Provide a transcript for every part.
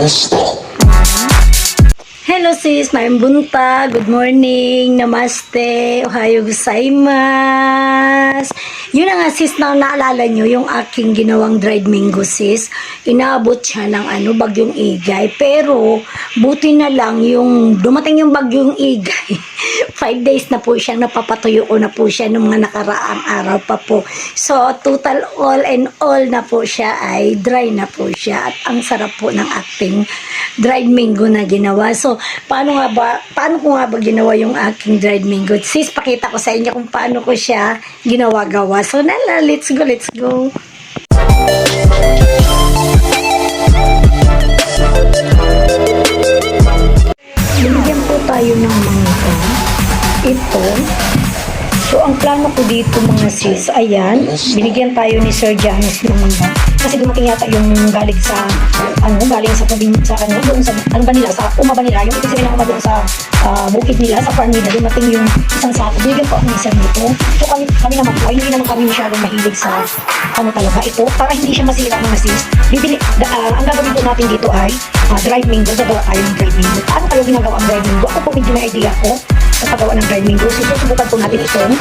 Hello sis, maayong buntag, good morning, namaste, ohayo gozaimasu. Yun na nga sis, na naalala nyo yung aking ginawang dried mango sis. Inaabot siya ng bagyong Igay. Pero buti na lang yung dumating yung bagyong Igay. 5 days na po siya, napapatuyo ko na po siya nung mga nakaraang araw pa po. So total all and all na po siya ay dry na po siya. At ang sarap po ng aking dried mango na ginawa. So paano ko nga ba ginawa yung aking dried mango? Sis, pakita ko sa inyo kung paano ko siya ginawa-gawa. So, let's go. Binigyan po tayo ng mangga. Ito. So, ang plano ko dito mga sis, ayan, binigyan tayo ni Sir Janice ng mangga. Kasi dumating yata yung galing sa probinsya, doon sa, sa Uma ba nila, yung ibig ng Uma doon sa bukid nila, sa farm nila, dumating yung isang sako. Binigyan po ang isa nito. So kami naman po, hindi naman kami masyadong mahilig sa talaga ito, para hindi siya masira mga sis. Ang gagawin po natin dito ay dried mango, gagawa tayo ng dried mango. Paano kayo ginagawa ang dried mango? Ako po medyo may idea ko sa paggawa ng dried mango. So susubukan po natin itong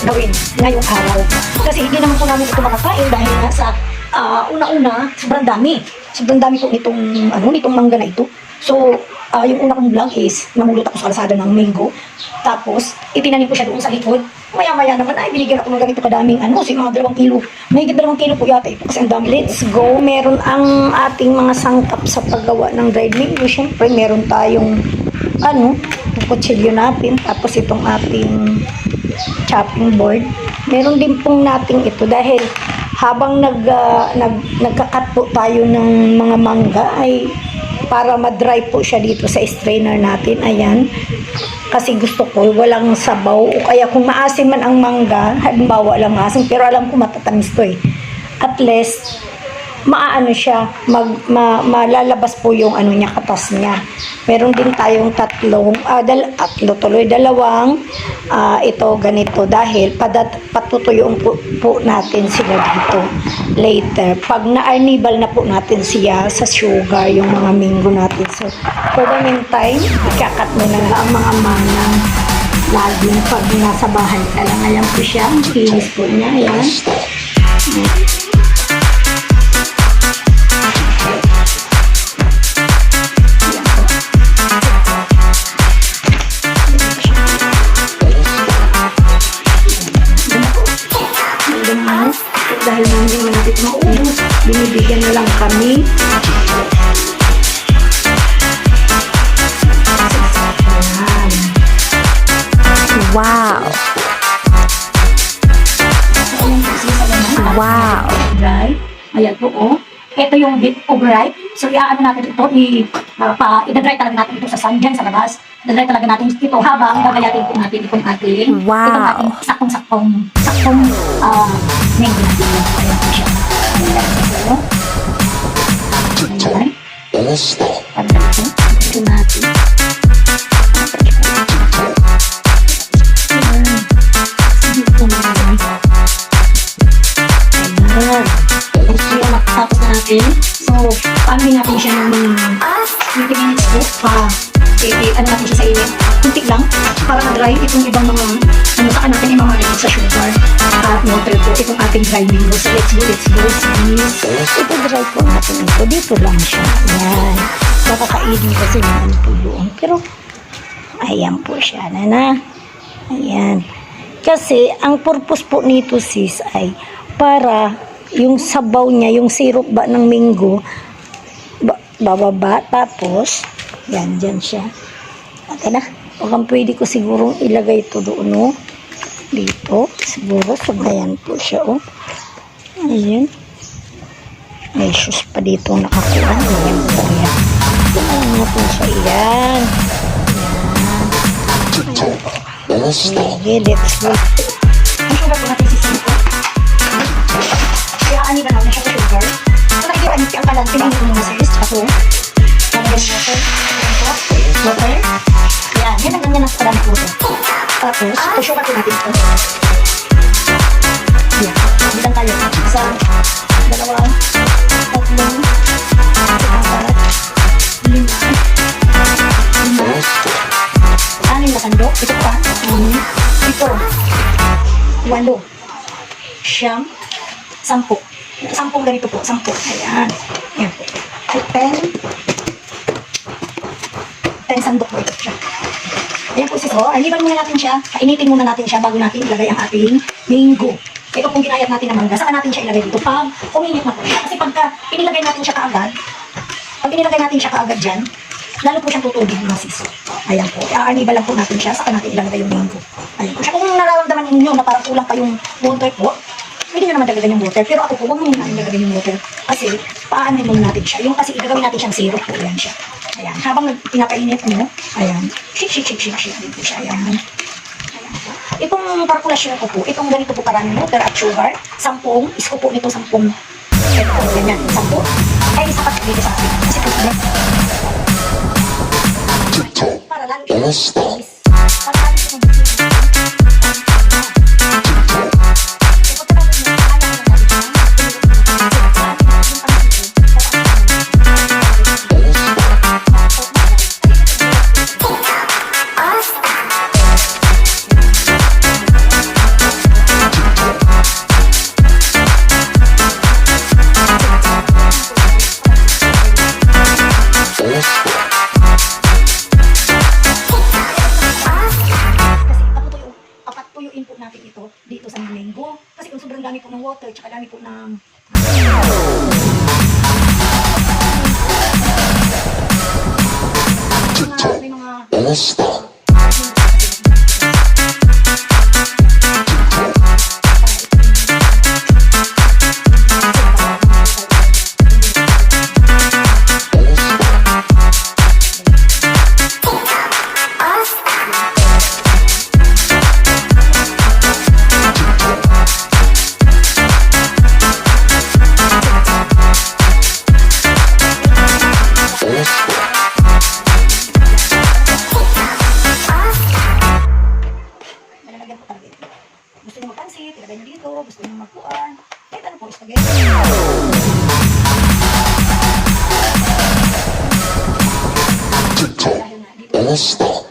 gawin ngayong araw. Kasi hindi naman po namin ito makakain dahil nga sa una-una, sobrang dami po nitong mangga na ito. So, yung una kong vlog is, namulot ako sa kalsada ng mango. Tapos, itinanim ko siya doon sa likod. Maya-maya naman, ay, binigyan ako ng ganito kadaming, mga 2 kilo. Mahigit 2 kilo po yata ito kasi ang dami. Let's go. Meron ang ating mga sangkap sa paggawa ng dried mango. Siyempre, meron tayong, kutsilyo natin. Tapos, itong ating chopping board. Meron din pong nating ito dahil habang nagkakat po tayo ng mga mangga ay para ma-dry po siya dito sa strainer natin. Ayan. Kasi gusto ko walang sabaw o kaya kung maasim man ang mangga, halimbawa lang maasim pero alam ko matatamis to eh. At least maano siya, malalabas po yung niya, katas niya. Meron din tayong dalawang ito ganito dahil patutuyuin po natin sila dito later. Pag na-arnibal na po natin siya sa sugar, yung mga mango natin. So, for the meantime, ikakat mo na ang mga manang laging pag nasa bahay ka lang. Ayan po siya, ang kinis po niya. Ayan. Dahil hindi mo natin maubos, binibigyan na lang kami. Wow! Wow! Dry. Ayan po, oh. Ito yung bit overripe. So, iaano natin ito, i-dry talaga natin ito sa sun dyan, sa labas. I-dry talaga natin ito habang gagayatin po natin itong ating, itong ating saktong mango natin. Ayan po siya. Ayan po. Ayan. Ito natin. Tapos na natin. So, paano natin siya ng mga 20 minutes po. Natin siya sa init. Kunti lang. Para ma-dry itong ibang mga saan natin imamarinate sa sugar. At water po itong ating dry mango. So, let's go. Ito dry po natin ito. Dito lang siya. Ayan. Nakakainin kasi naman po doon. Pero, ayan po siya. Ayan. Kasi, ang purpose po nito sis ay para yung sabaw niya, yung syrup ba ng mango, bababa, tapos, dyan siya. Okay na. Huwag pwede ko siguro ilagay ito doon, no? Dito, siguro, sabayan po siya, oh. Ayan. May shoes pa dito nakakuha. Ayan po, ayan. Ayan na po siya, ayan. Ayan. Sige, let's go. Ang sugar po natin si Sino. Ani ba naman siya sa sugar? So, nakikita niyo ang kalan, pinili ko muna sis. Ako, nalagyan water. Water. Yan ang ganyan nasa kadami water. Tapos, sugar ko natin ito. Yan. Bilang tayo. Isa, 2, 3, 4, 5, 8, 9, 10. 10 ganito po, 10. Ayan. Ayan po. 10 sandok po ito siya. Ayan po sis, iniban muna natin siya, kainitin muna natin siya bago natin ilagay ang ating mango. Ito kung ginayat natin ng mangga, saka natin siya ilagay dito pag uminit na po siya. Kasi pagka inilagay natin siya kaagad, dyan, lalo po siyang tutubig mga sis. Ayan po, iniba lang po natin siya, saka natin ilagay yung mango. Ayan po siya. Kung nararamdaman ninyo na parang kulang pa yung water po, pwede nyo naman dagdagan yung water. Pero ako po, huwag mo natin dagdagan yung water. Kasi, paano muna natin siya. Yung kasi igagawin natin siyang syrup po. Ayan siya. Ayan. Habang pinapainit mo, ayan. Shake. Dito siya. Ayan. Itong calculation ko po, itong ganito po karaming water at sugar, 10, isko po nito 10. Ito, ganyan. 10. Ay, sapat dito sa akin. Kasi po, para lalo siya. Para lalo siya. Dito sa mango. Kasi kung sobrang dami po ng water, tsaka dami po ng may mga gusto nyo magpansit, ilagay nyo dito, gusto nyo magpuan, kahit ano po, spaghetti. Dahil na, dito. Stop.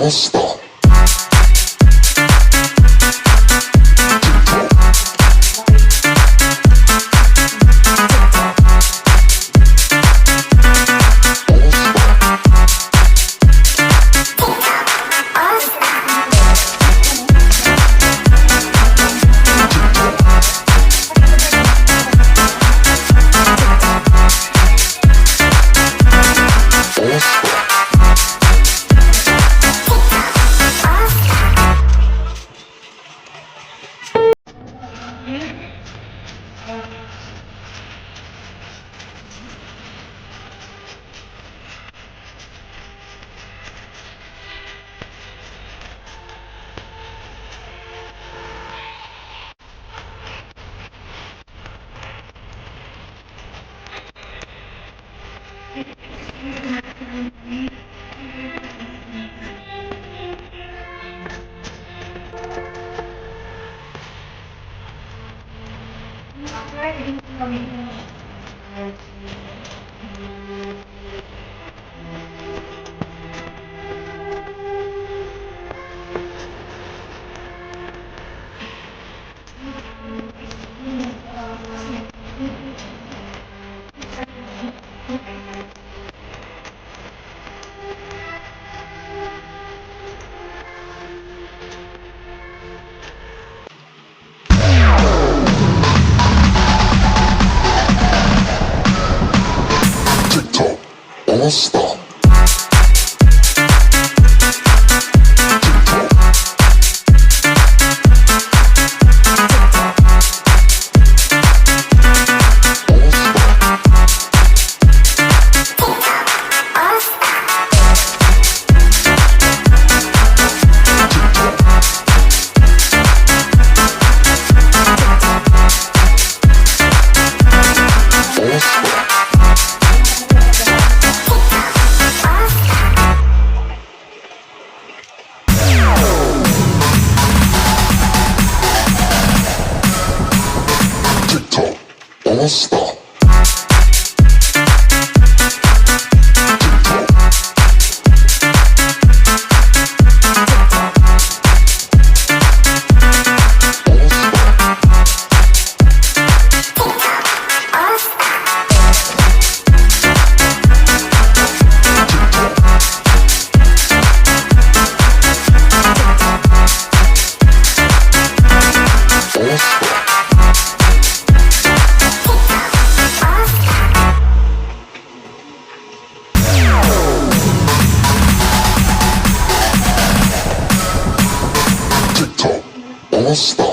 Stop. Let's stop. Let's stop.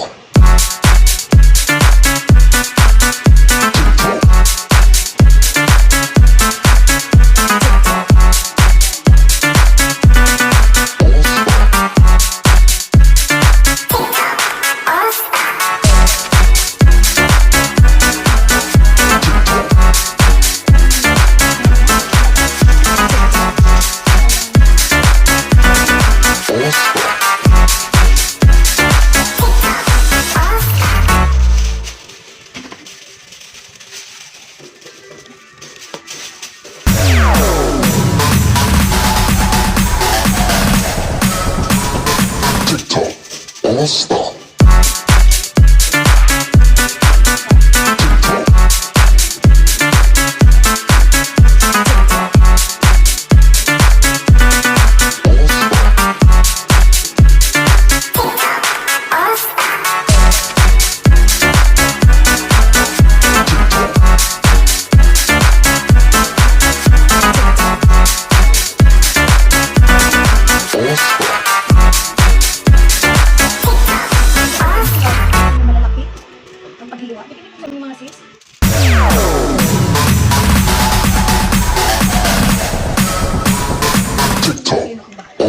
Let's stop.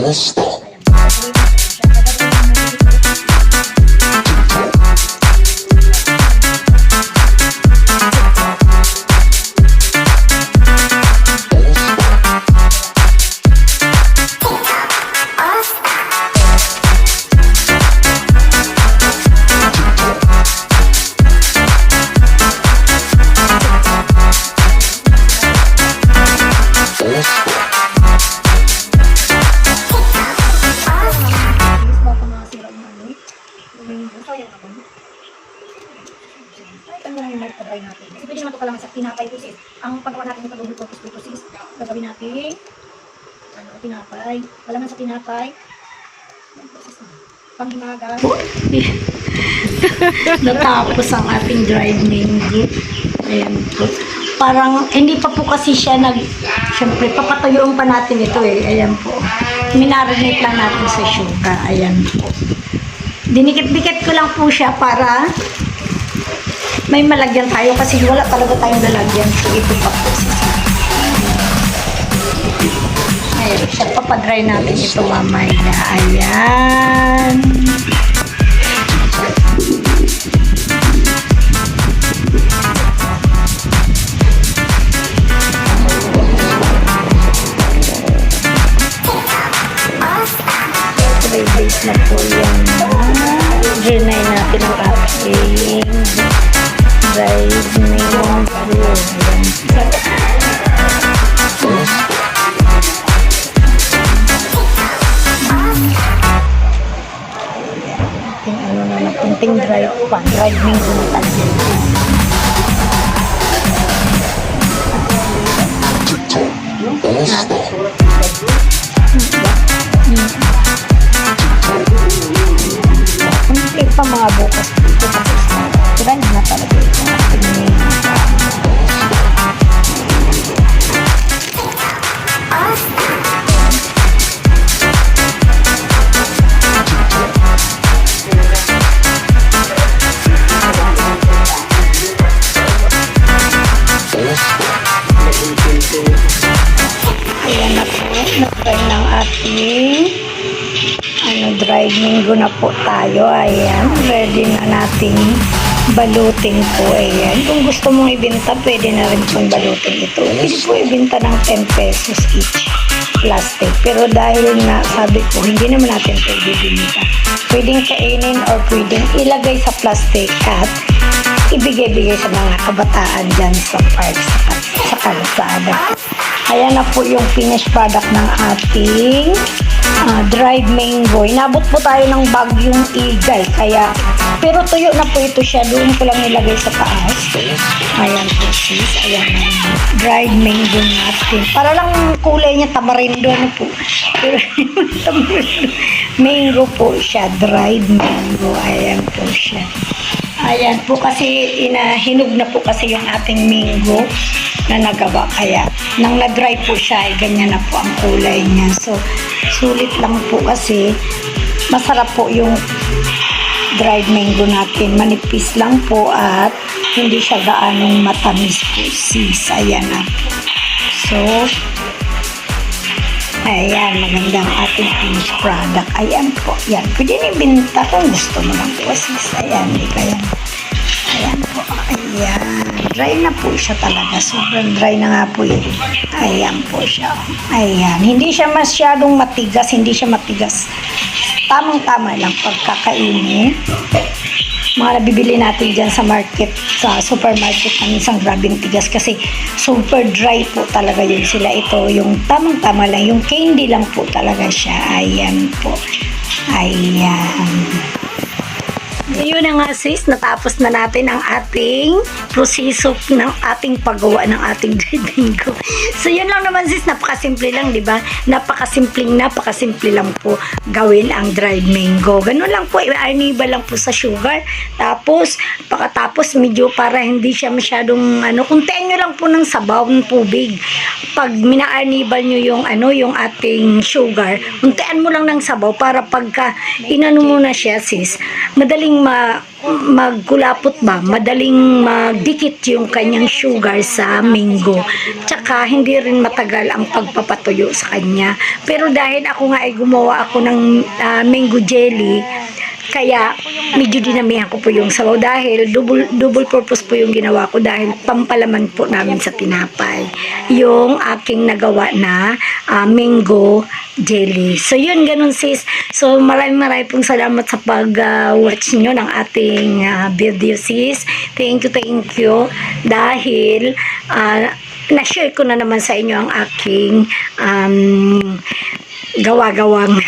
Let's stop. Pwede naman ito kalaman sa tinapay po sis. Ang paggawa natin ito double purpose po sis. Gagawin natin tinapay. Kalaman sa tinapay. Panghimaga. Natapos ang ating dried mango. Ayan po. Parang hindi pa po kasi siya siyempre papatuyuan pa natin ito eh. Ayan po. Minarinate lang natin sa sugar. Ayan po. Dinikit-dikit ko lang po siya para may malagyan tayo kasi wala talaga tayong lalagyan. So, ito pa po. Ayan, siya papadry natin ito mamaya. Ayan. Base na po yan. Drenay natin ang ating dried mango. Ting dried mango na talaga. Kunti pa mga bukas dito kasi dried na talaga ito. Ayan na po, nag-try ng ating dried mango na po tayo. Ayan, ready na nating balutin po. Ayan, kung gusto mong ibenta, pwede na rin pong balutin ito. Pwede po ibenta ng 10 pesos each. plastic. Pero dahil nga sabi ko, hindi naman natin ito bibinita. Pwedeng kainin or pwedeng ilagay sa plastic at ibigay-bigay sa mga kabataan dyan sa park, sa kalsada. Ayan na po yung finished product ng ating dried mango. Inabot po tayo ng bagyong Igay. Kaya, pero tuyo na po ito siya. Doon ko lang nilagay sa taas. Ayan po sis. Ayan na yung dried mango natin. Para lang kulay niya tamarindo na po. Pero mango po siya. Dried mango. Ayan po siya. Ayan po kasi hinog na po kasi yung ating mango na nagawa. Kaya nang na-dry po siya, ay ganyan na po ang kulay niya. So, sulit lang po kasi masarap po yung dried mango natin. Manipis lang po at hindi siya gaanong matamis po sis. Ayan na po. So, ayan, magandang ating finished product. Ayan po. Yan. Pwede nibinta kung gusto mo lang po sis. Ayan. Ayan. Ayan po. Ayan. Dry na po siya talaga. Sobrang dry na nga po yun. Ayan po siya. Ayan. Hindi siya masyadong matigas. Hindi siya matigas. Tamang-tama lang pagkakainin. Mga nabibili natin dyan sa market, sa supermarket na minsan grabing tigas kasi super dry po talaga yun sila. Ito yung tamang-tama lang. Yung candy lang po talaga siya. Ayan po. Ayan. Yun na nga sis, natapos na natin ang ating proseso ng ating paggawa ng ating dried mango. So yun lang naman sis, napakasimple lang, di ba? Napakasimple lang po gawin ang dried mango. Ganun lang po, i-arniba lang po sa sugar. Tapos, pagkatapos medyo para hindi siya masyadong kuntiin nyo lang po ng sabaw ng tubig. Pag mina-arnibal nyo yung yung ating sugar, kuntiin mo lang ng sabaw para pagka inano mo na siya sis, madaling magkulapot ba, madaling magdikit yung kanyang sugar sa mango. Tsaka hindi rin matagal ang pagpapatuyo sa kanya. Pero dahil ako nga ay gumawa ako ng mango jelly, kaya medyo dinamihan ko po yung sabaw dahil double purpose po yung ginawa ko dahil pampalaman po namin sa tinapay yung aking nagawa na mango jelly. So yun, ganun sis. So maraming pong salamat sa pag-watch nyo ng ating video sis. Thank you dahil na-share ko na naman sa inyo ang aking gawa-gawang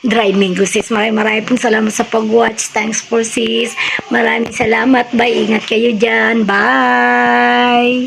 dried mango sis. Maraming pong salamat sa pag-watch. Thanks for sis. Maraming salamat. Bye. Ingat kayo dyan. Bye.